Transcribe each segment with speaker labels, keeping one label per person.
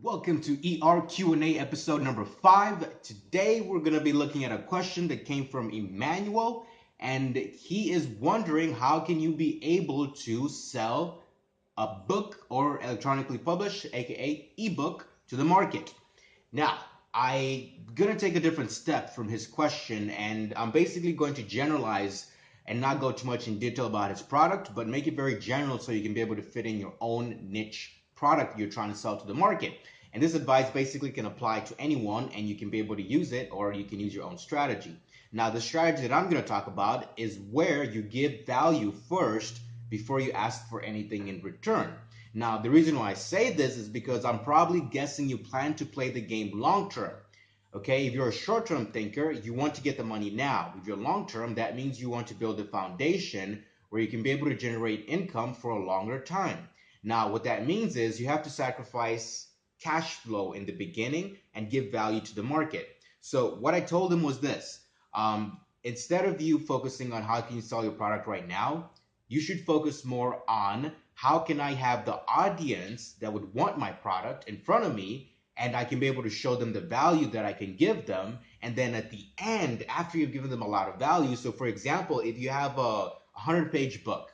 Speaker 1: Welcome to Q&A episode number 5. Today we're going to be looking at a question that came from Emmanuel, and he is wondering how can you be able to sell a book or electronically published, aka ebook, to the market. Now, I'm going to take a different step from his question, and I'm basically going to generalize and not go too much in detail about his product, but make it very general so you can be able to fit in your own niche product you're trying to sell to the market. And this advice basically can apply to anyone, and you can be able to use it, or you can use your own strategy. Now, the strategy that I'm going to talk about is where you give value first before you ask for anything in return. Now, the reason why I say this is because I'm probably guessing you plan to play the game long term. Okay, if you're a short-term thinker, you want to get the money now. If you're long-term, that means you want to build a foundation where you can be able to generate income for a longer time. Now, what that means is you have to sacrifice cash flow in the beginning and give value to the market. So what I told him was this. Instead of you focusing on how can you sell your product right now, you should focus more on how can I have the audience that would want my product in front of me, and I can be able to show them the value that I can give them. And then at the end, after you've given them a lot of value, so for example, if you have a 100-page book,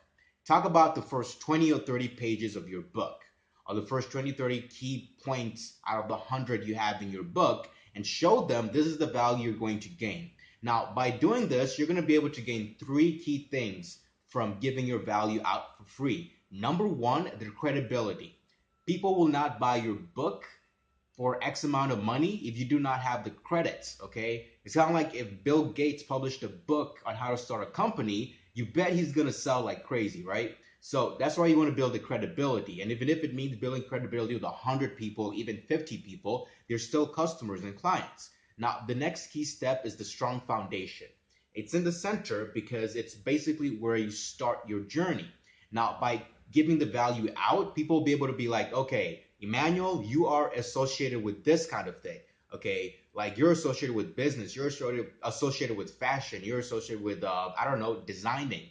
Speaker 1: talk about the first 20 or 30 pages of your book, or the first 20, 30 key points out of the 100 you have in your book, and show them this is the value you're going to gain. Now, by doing this, you're going to be able to gain 3 key things from giving your value out for free. Number 1, the credibility. People will not buy your book for X amount of money if you do not have the credits, okay? It's kind of like if Bill Gates published a book on how to start a company, you bet he's going to sell like crazy, right? So that's why you want to build the credibility. And even if it means building credibility with 100 people, even 50 people, they're still customers and clients. Now, the next key step is the strong foundation. It's in the center because it's basically where you start your journey. Now, by giving the value out, people will be able to be like, okay, Emmanuel, you are associated with this kind of thing. Okay, like you're associated with business, you're associated with fashion, you're associated with, I don't know, designing.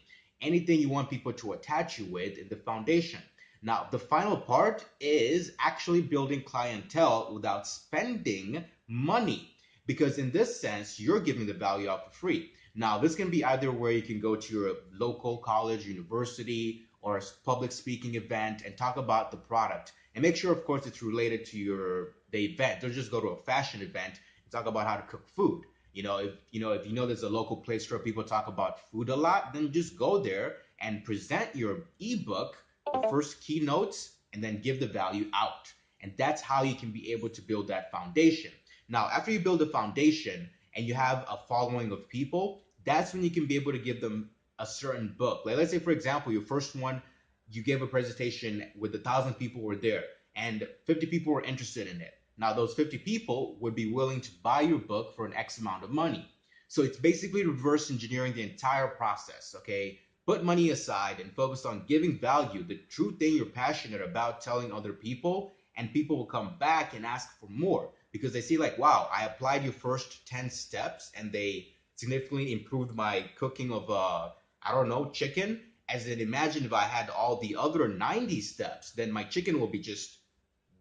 Speaker 1: Anything you want people to attach you with in the foundation. Now, the final part is actually building clientele without spending money, because in this sense, you're giving the value out for free. Now, this can be either where you can go to your local college, university, or a public speaking event and talk about the product. And make sure, of course, it's related to the event. Don't just go to a fashion event and talk about how to cook food. If you know there's a local place where people talk about food a lot, then just go there and present your ebook, the first keynotes, and then give the value out. And that's how you can be able to build that foundation. Now, after you build a foundation and you have a following of people, that's when you can be able to give them a certain book. Like, let's say, for example, your first one, you gave a presentation with 1,000 people were there and 50 people were interested in it. Now, those 50 people would be willing to buy your book for an X amount of money. So it's basically reverse engineering the entire process, okay? Put money aside and focus on giving value, the true thing you're passionate about, telling other people, and people will come back and ask for more because they see like, wow, I applied your first 10 steps and they significantly improved my cooking of, I don't know, chicken. As in, imagine if I had all the other 90 steps, then my chicken will be just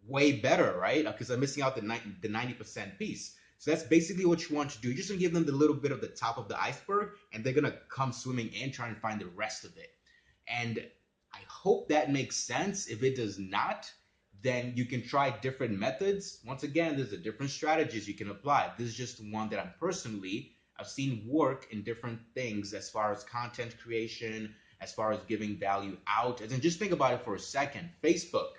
Speaker 1: way better, right? Because I'm missing out the 90% piece. So that's basically what you want to do. You're just going to give them the little bit of the top of the iceberg, and they're going to come swimming in trying to find the rest of it. And I hope that makes sense. If it does not, then you can try different methods. Once again, there's different strategies you can apply. This is just one that I've seen work in different things as far as content creation, as far as giving value out. And then just think about it for a second. Facebook.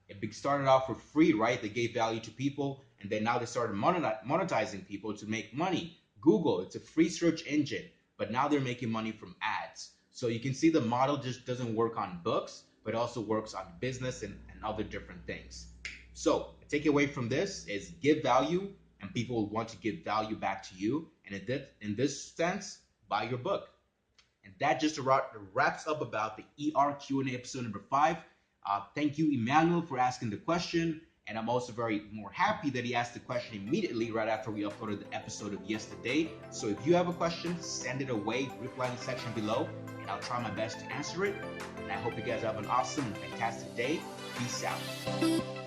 Speaker 1: It started off for free, right? They gave value to people, and then now they started monetizing people to make money. Google, it's a free search engine, but now they're making money from ads. So you can see the model just doesn't work on books, but also works on business and other different things. So the takeaway from this is give value, and people will want to give value back to you. And in this sense, buy your book. And that just wraps up about the Q&A episode number 5. Thank you, Emmanuel, for asking the question. And I'm also more happy that he asked the question immediately right after we uploaded the episode of yesterday. So if you have a question, send it away, reply in the section below, and I'll try my best to answer it. And I hope you guys have an awesome and fantastic day. Peace out.